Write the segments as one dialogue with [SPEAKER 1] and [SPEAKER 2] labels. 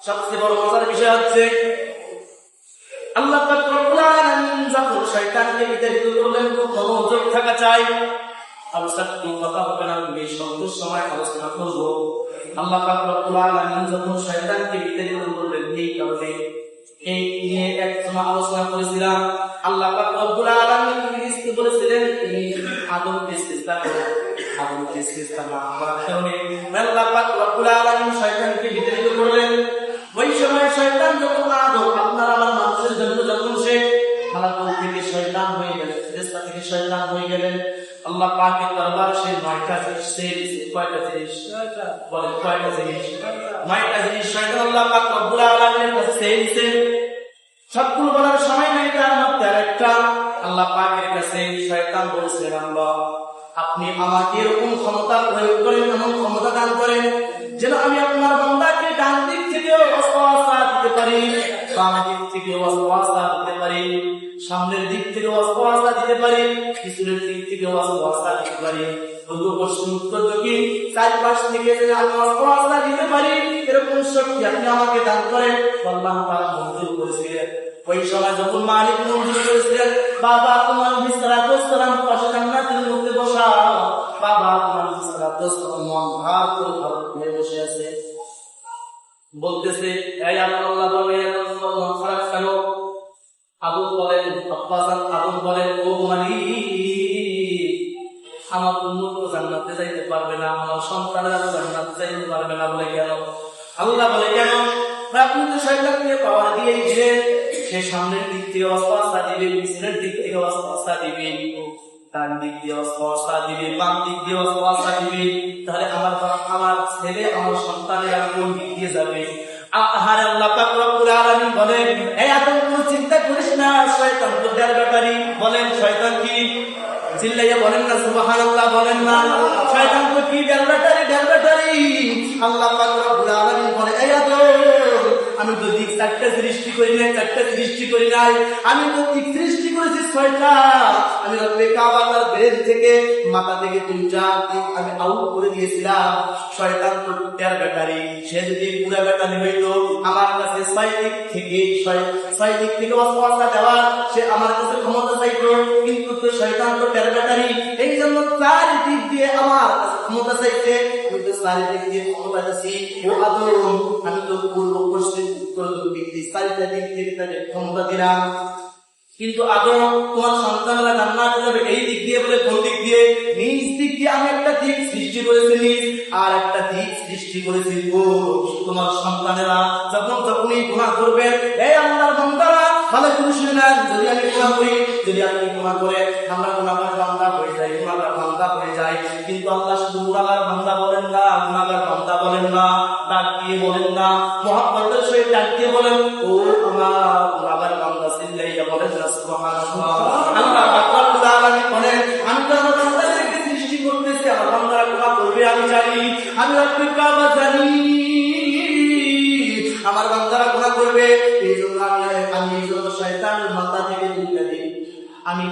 [SPEAKER 1] সবচেয়ে বড় মজার বিষয় হচ্ছে আল্লাহ পাক রব্বুল আলামিন যখন শয়তানকে বিতাড়িত করলেন, খুব মনোযোগ থাকা চাই। আলোচনা কথা হবে না, আমি সন্তুষ্ট সময় আলোচনা করব। আল্লাহ পাক রব্বুল আলামিন যখন শয়তানকে বিতাড়িত করলেন, এই কারণে এই নিয়ে এক সময় আলোচনা করেছিলাম। আল্লাহ পাক রব্বুল আলামিন ইবলিসকে বলেছিলেন, তুমি আদমকে সিজদা করো। আদমকে সিজদা না করার কারণে আল্লাহ পাক রব্বুল আলামিন শয়তানকে বিতাড়িত করলেন। ওই সময় শয়তান যখন আদম আপনার আমার মানুষের জন্য যখন সে মালাকুল থেকে শয়তান হয়ে গেলেন, ফেরেশতা থেকে শয়তান হয়ে গেলেন, আল্লাহ পাকের দরবারে সে 9টা জিনিস চেয়েছে। কয়টা জিনিস? বলেন কয়টা জিনিস? 9টা জিনিস শয়তান আল্লাহ পাক রব্বুল আলামিনের কাছে চেয়েছে। সবগুলো বলার সময় নাই, তার মধ্যে আরেকটা আল্লাহ পাকের কাছে শয়তান বলছিলেন, আল্লাহ আপনি আমাকে এরকম ক্ষমতা প্রয়োগ করেন, এমন ক্ষমতা দান করেন যেন আমি আপনার বান্দাকে ডান দিক থেকে ওয়াসওয়াসা দিতে পারি, বাম দিক থেকে ওয়াসওয়াসা দিতে পারি, সামনের দিক থেকে ওয়াসওয়াসা দিতে পারি, পিছনের দিক থেকে ওয়াসওয়াসা দিতে পারি, পূর্ব পশ্চিম উত্তর দক্ষিণ চারপাশ থেকে আমি ওয়াসওয়াসা দিতে পারি, এরকম শক্তি আপনি আমাকে দান করেন। আল্লাহ তাআলা মঞ্জুর করেছিলেন। ওই সময় যখন মালিক মঞ্জুর করেছিলেন, বাবা তোমার বিসরাতুসসালাম পাশে জান্নাতের মধ্যে বসা, বাবা তোমার বিসরাতুসসালাম মন ভার করে ভারতে বসে আছে, বলতেছে এই আল্লাহ বলেন মন খারাপ কেন? আদম বলেন, আব্বাজান আদম বলেন, ও মালিক আমার উম্মত জান্নাতে যাইতে পারবে না, আমার সন্তানেরা জান্নাতে যাইতে পারবে না। বলে কেন? আল্লাহ বলে কেন? আপনি তো শয়তানকে পাওয়ার দিয়েছিলেন, সে সামনের দিক থেকে ওয়াসওয়াসা দিবে, পিছনের দিক থেকে ওয়াসওয়াসা দিবে, ডান দিক দিয়ে ওয়াসওয়াসা দিবে, বাম দিক দিয়ে ওয়াসওয়াসা দিবে, তাহলে আমার ছেলে আমার সন্তানেরা কোন দিক দিয়ে যাবে? আহারে আল্লাহ পাক রব্বুল আলামিন বলেন, এই আদম কোনো চিন্তা করিস না, শয়তান তো দেয়ার ব্যাপারী। বলেন শয়তান কি? চিল্লাইয়া বলেন না সুবহানাল্লাহ, বলেন না। শয়তান তো কি দেয়ার ব্যাপারী। আল্লাহ পাক রব্বুল আলামিন বলে, এই আদম আমি তো দিক 4টা সৃষ্টি করি নাই, 4টা সৃষ্টি করি নাই, আমি তো দিক সৃষ্টি করেছি 6টা। আমি রব্বে কাবা তার ব্রেন থেকে মাথা থেকে 2টা দিক আমি আউট করে দিয়েছিলাম। শয়তান তো দেয়ার ব্যাপারী, সে যদি পুরা ব্যাপারী হইতো আমার কাছে 6 দিক থেকে ওয়াসওয়াসা দেওয়া, সে আমার কাছে ক্ষমতা চাইতো, কিন্তু তো শয়তান তো দেয়ার ব্যাপারী, এই জন্য 4 দিক দিয়ে আমার ক্ষমতা চাইছে, আমি তো 4 দিক দিয়ে ক্ষমতা চাইছি। ও আদম আমি তো পূর্ব পশ্চিম উত্তর দক্ষিণ 4টা দিক থেকে তাকে ক্ষমতা দিলাম, কিন্তু আদম তোমার সন্তানরা জান্নাতে যাবে এই দিক দিয়ে। বলে কোন দিক দিয়ে? নিজ দিক দিয়ে আমি একটা দিক সৃষ্টি করেছি নিজ, আর একটা দিক সৃষ্টি করেছি তোমার সন্তানেরা যখনই গুনাহ করবে, এই আল্লাহর বান্দারা ভালো করে শুনে নেন, যদি আমি গুনাহ করি, যদি আপনি গুনাহ করে আমরা গুনাহগার বান্দা হয়ে যাই, গুনাহগার বান্দা হয়ে যাই, কিন্তু আল্লাহ শুধু গুনাহগার বান্দা বলেন না, গুনাহগার বান্দা বলেন না, ডাক দিয়ে বলেন না, মুহাব্বতের সহিত ডাক দিয়ে বলেন, ও আমার গুনাহগার বান্দা, চিল্লাইয়া বলেন না সুবহানাল্লাহ। আল্লাহ পাক রব্বুল আলামিন বলেন, আমি তো আমার বান্দাদেরকে সৃষ্টি করতেছি, আমার বান্দারা গুনাহ করবে আমি জানি, আমি রব্বে কাবা জানি, আমার বান্দারা গুনাহ করবে, এই জন্য আমি শয়তানের মাথা থেকে তুলে দিই, আমি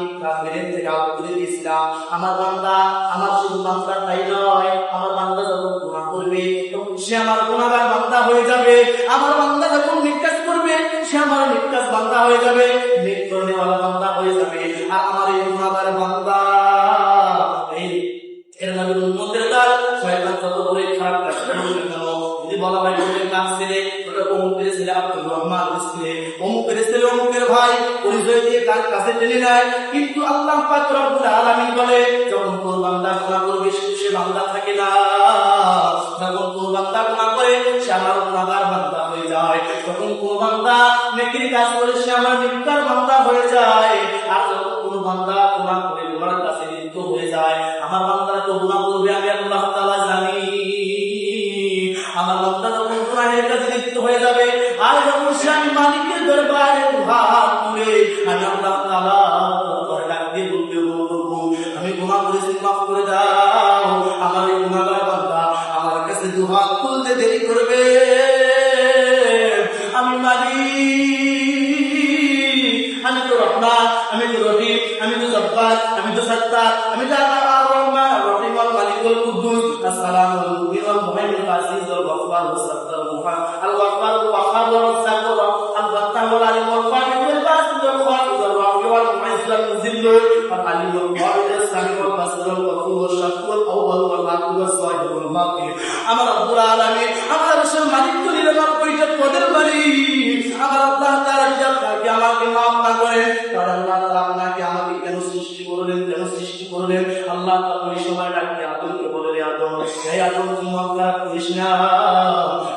[SPEAKER 1] ব্রেন থেকে আউট করে দিয়েছিলাম। আমার বান্দা, আমার শুধু বান্দা তাই নয়, আমার বান্দা যখন গুনাহ করবে তখন সে আমার গুনাহগার বান্দা হয়ে যাবে, আমার বান্দা যখন নিকাজ করবে সে আমার নিকাজ বান্দা হয়ে যাবে, নেক করনেওয়ালা বান্দা হয়ে যাবে। আর আমার এই গুনাহগার বান্দা এই এর নামে উম্মতের দল, শয়তান যত বড় খারাপ কাজ করবে কেন, যদি বলা হয় ওদের কাজ ছেলে, ওটা অমুকের ছেলে আব্দুর রহমান ছেলে, অমুকের ছেলে অমুকের ভাই, পরিচয় দিয়ে তার কাছে টেনে নেয়। কিন্তু আল্লাহ পাক রব্বুল আলামিন বলে, যখন তোর বান্দা গুনাহ করবে সে বান্দা থাকে না, যখন তোর বান্দা গুনাহ করে সে আমার গুনাহগার বান্দা হয়ে যায়, যখন কোন বান্দা নেকির কাজ করে সে আমার নেককার বান্দা হয়ে যায়, আর যখন কোন বান্দা গুনাহ করে গুনাহের কাছে লিপ্ত হয়ে যায়, আমার বান্দারা তো গুনাহ করবে আমি আল্লাহ তাআলা জানি। আমার বান্দা যখন গুনাহের কাছে লিপ্ত হয়ে যাবে, আর যখন সে আমি মালিকের দরবারে হাত তুলে আমি আল্লাহ তাআলা ডাক দিয়ে বলবে, আমি গুনাহ করেছি মাফ করে দাও, আমার এই গুনাহগার বান্দা আমার কাছে দুহাত তুলতে দেরি করবে, আমি মালিক, আমি তো রহমান, আমি তো রহিম, আমি তো জব্বার, আমি তো সত্তার, আমি তো আর রহমান রহিম আল মালিকুল কুদ্দুস আসসালামুল মুমিনুল মুহাইমিনুল আজিজুল গফফার ওয়াস সাত্তার আল গফফার الوهاب والرزاق الفتاح والعليم والقادر والباسط والخالق والرافع والمعز والمذل والعليم والقادر السميع والبصير والغفور والشكور الأول والآخر والظاهر والباطن আমার রব্বুল আলামিন আমার রসুল মালিক তুলির আমার কইটা পদের বাড়ি আমার আল্লাহ তাআলা যাকে আমাকে মাফ না করেন কারণ আল্লাহ তাআলা আপনাকে আমাকে কেন সৃষ্টি করলেন আল্লাহ তাআলা ওই সময় ডাকতে আদমকে বলে রে আদম এই আদম তুমি মক্কা করিস না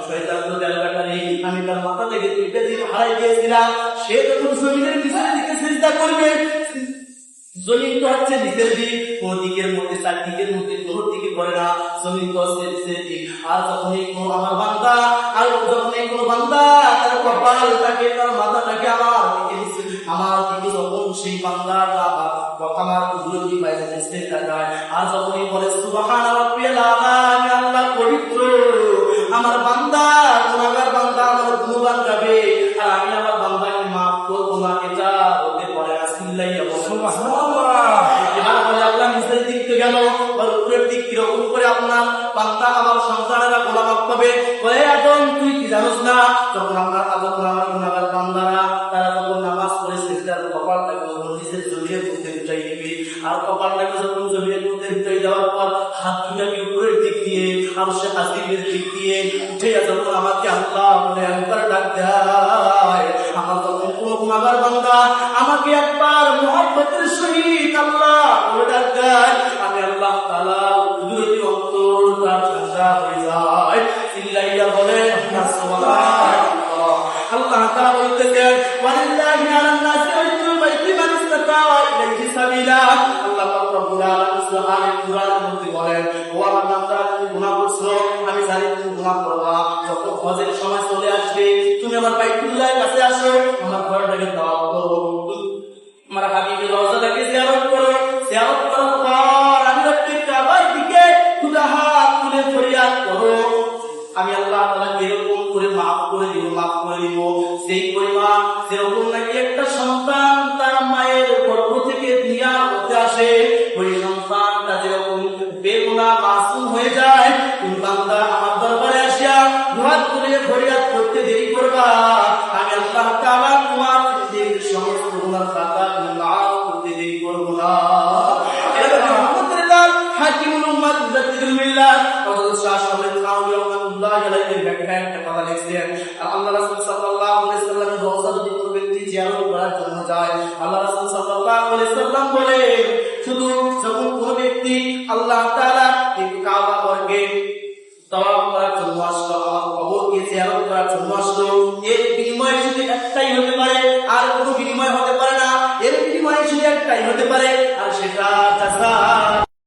[SPEAKER 1] শয়তান তো দেলকাটারি আমি তার মাথা থেকে তুইটা দিয়ে হারাই দিয়েছিলাম সে যখন জমিনের পিছনের দিকে সিজদা করবে জমিন তো হচ্ছে নিচের দিক কোন দিকের মধ্যে চার দিকের মধ্যে কোন দিকে করে না জমিন তো হচ্ছে নিচের দিক আর যখনই কোন আমার বান্দা আর যখনই কোন বান্দা তার কপালটাকে তার মাথাটাকে আমার দিকে যখন সেই বান্দার আমার উন্নতি পাইছে নিচে যায় আর যখনই বলে সুবহান রাব্বিয়াল আলা আমি আল্লাহ পবিত্র আমার বান্দা গুনাহগার বান্দা আমার গুনাহ গাবে আর আমি আমার বান্দাকে maaf করব না এটা বলতে পারে না সিল্লাইয়া সুবহানাল্লাহ এবার বলে আল্লাহ নিচের দিক থেকে গেল আর উপরের দিক থেকে উপরে আপনার বান্দা আমার সন্তানেরা গোলাম হবে ওই আদম তুই কি জানোস না যখন আমার আদম আমার গুনাহগার বান্দারা তারা যখন নামাজ পড়ে সিজদার কপালটাকে নিচের জমিনের মধ্যে উঠাই দিবে আর কপালটাকে যখন জমিনের মধ্যে উঠাই দেওয়ার পর হাত দুটাকে উপরের দিক দিয়ে আরশে আজিমের দিক দিয়ে উঠে যখন আমাকে আল্লাহ বলে একবার ডাক দেয় আমার যখন কোনো গুনাহগার বান্দা আমাকে একবার মুহাব্বতের সহিত আল্লাহ বলে ডাক দেয় আমি আল্লাহ তাআলা কুদরতি অন্তর তার ঠান্ডা হয়ে যায় চিল্লাইয়া বলে সুবহানাল্লাহ আল্লাহ তাআলা বলতেছেন ওয়ালিল্লাহি আলান নাসি ওয়াজুল বাইতি মান ইসতাতা'a ইলাইহি সাবিলা আল্লাহ রাব্বুল আলামিন সূরা কুরআনের মধ্যে বলেন ও আমার বান্দা তুমি গুনাহ করছো আমি জানি তুমি গুনাহ করবা যখন হজের সময় চলে আসবে তুমি আমার বাইতুল্লাহর কাছে আসো আমার ঘরটাকে দাওয়াত করো আমার হাবিবের রওজাটাকে জিয়ারত করো জিয়ারত করার পর আমি রব্বুল কাবার দিকে দুটো হাত তুলে ফরিয়াদ করো আমি আল্লাহ তাআলা এরকম করে maaf করে দিব সেই পরিমাণ যেরকম নাকি একটা সন্তান তার মায়ের গর্ভ থেকে দুনিয়ার মধ্যে আসে ওই সন্তানটা যেরকম বেগুনাহ মাসুম হয়ে যায় তুমি বান্দা আমার দরবারে আসিয়া দুহাত তুলে ফরিয়াদ করতে দেরি করবা আমি আল্লাহ তাআলা তোমার সমস্ত গুনাহ খাতা maaf করতে দেরি করব না এটা মুহাম্মদুল্লাহ হাকিমুল উম্মাত মুজাদ্দিদুল মিল্লাহ হযরত শাহ শামীম কাউমি রাহমাতুল্লাহ আলাইহি ব্যাখ্যায় একটা কথা লিখছেন আল্লাহ রাসূল সাল্লাল্লাহু আলাইহি সাল্লামের রওজা যদি কোনো ব্যক্তি জিয়ারত করার জন্য যায় আল্লাহ রাসূল সাল্লাল্লাহু আলাইহি সাল্লাম বলে শুধু যখন কোনো ব্যক্তি আল্লাহ তাআলা এই কাবা ঘরকে তাওয়াফ করার জন্য আসলো আমার কবরকে জিয়ারত করার জন্য আসলো এর বিনিময়ে যদি